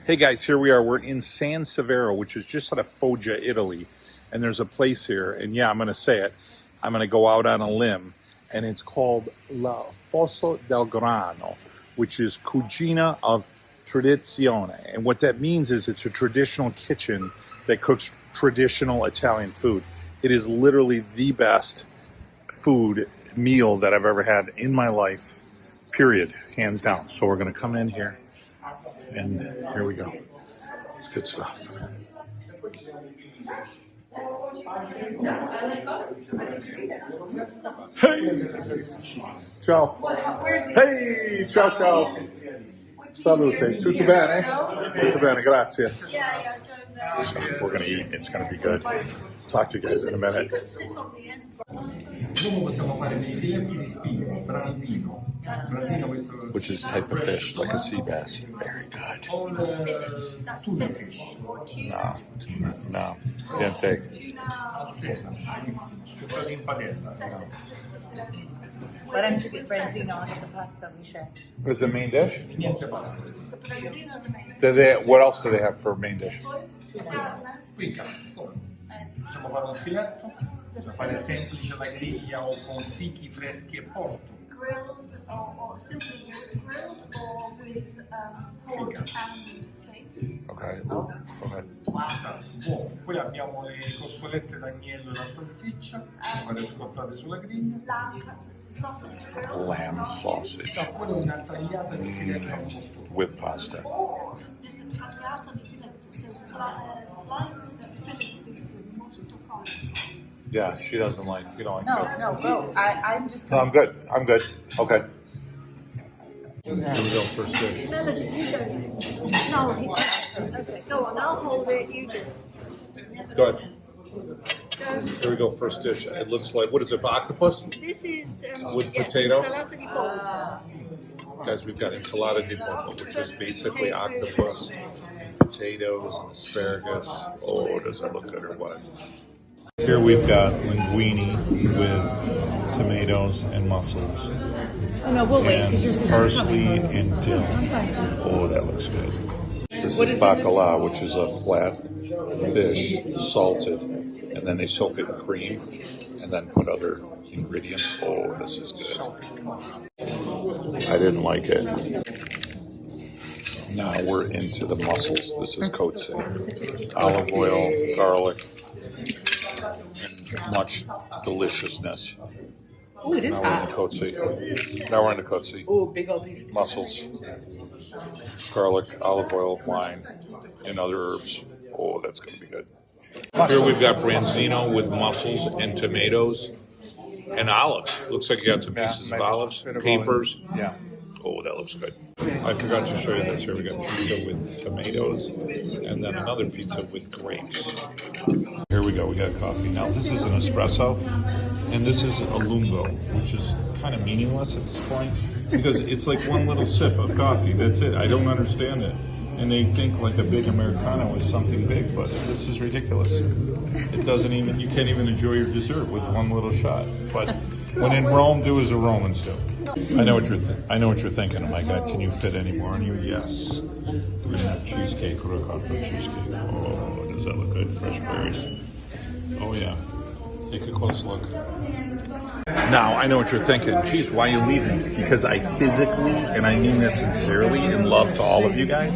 Hey guys, here we are. We're in San Severo, which is just out of Foggia, Italy. And there's a place here, and yeah, I'm going to say it. I'm going to go out on a limb, and it's called La Fossa del Grano, which is Cucina of Tradizione. And what that means is it's a traditional kitchen that cooks traditional Italian food. It is literally the best meal that I've ever had in my life, period, hands down. So we're going to come in here. And here we go. It's good stuff. Hey! Ciao. Hey! Ciao, ciao. Salute. Tutto bene? Tutto bene, grazie. We're going to eat. It's going to be good. Talk to you guys in a minute. Which is type of fish, like a sea bass. Very good. Tuna fish. No. Can't take. But I'm sure branzino on the pasta, Michelle. What's the main dish? Niente pasta. What else do they have for main dish? Possiamo fare un filetto, possiamo fare semplice alla griglia o con fichi freschi e porto. Grilled or simply grilled or with pork and figs. Okay. Esatto, buono. Poi abbiamo le costolette d'agnello e la salsiccia, quelle scottate sulla griglia. Lamb sausage. Poi una tagliata di filetto al posto. With pasta. Or this tagliata di filetto, so sliced fillet beef with mosto con. Yeah, she doesn't like. You don't like No, that. no, go. I'm just. No, I'm good. Okay. Here we go, first dish. Melody, you go. No, okay, go on. I'll hold it. You do it. Go ahead. Go. Here we go, first dish. It looks like, what is it, octopus? This is With potato? Insalata di pollo. Guys, we've got ensalada di pollo, which is basically octopus, potatoes, and asparagus. Oh, does that look good or what? Here we've got linguine with tomatoes and mussels. Oh no, we'll wait because your fish is Parsley coming. and dill. I'm fine. Oh, that looks good. This What is is in this? bacala, which is a flat fish, salted, and then they soak it in cream, and then put other ingredients. Oh, this is good. I didn't like it. Now we're into the mussels. This is kotse. Olive oil, garlic, and much deliciousness. Oh, it is Now hot. we're in the kotse. Now we're in the kotse. Oh, big old piece of Mussels, garlic, olive oil, wine, and other herbs. Oh, that's going to be good. Here we've got branzino with mussels and tomatoes and olives. Looks like you got some pieces of olives, capers. Yeah. Oh, that looks good. I forgot to show you this. Here we got pizza with tomatoes and then another pizza with grapes. Here we go. We got coffee. Now this is an espresso and this is a lungo, which is kind of meaningless at this point because it's like one little sip of coffee. That's it. I don't understand it. And they think like a big Americano is something big, but this is ridiculous. It doesn't even, you can't even enjoy your dessert with one little shot. But when in Rome, do as the Romans do. I know what you're thinking. Oh my God, can you fit any more on you? Yes. We're gonna have cheesecake, ricotta cheesecake. Oh, does that look good? Fresh berries. Oh yeah. Take a close look. Now, I know what you're thinking. Geez, why are you leaving? Because I physically, and I mean this sincerely, in love to all of you guys,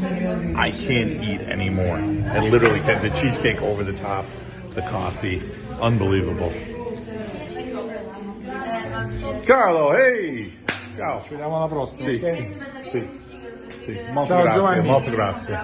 I can't eat anymore. I literally can't. The cheesecake over the top, the coffee, unbelievable. Carlo, hey! Ciao, ci vediamo alla prossima. Sì, Ok? sì, sì. Molto Ciao, grazie, Giovanni. molto grazie.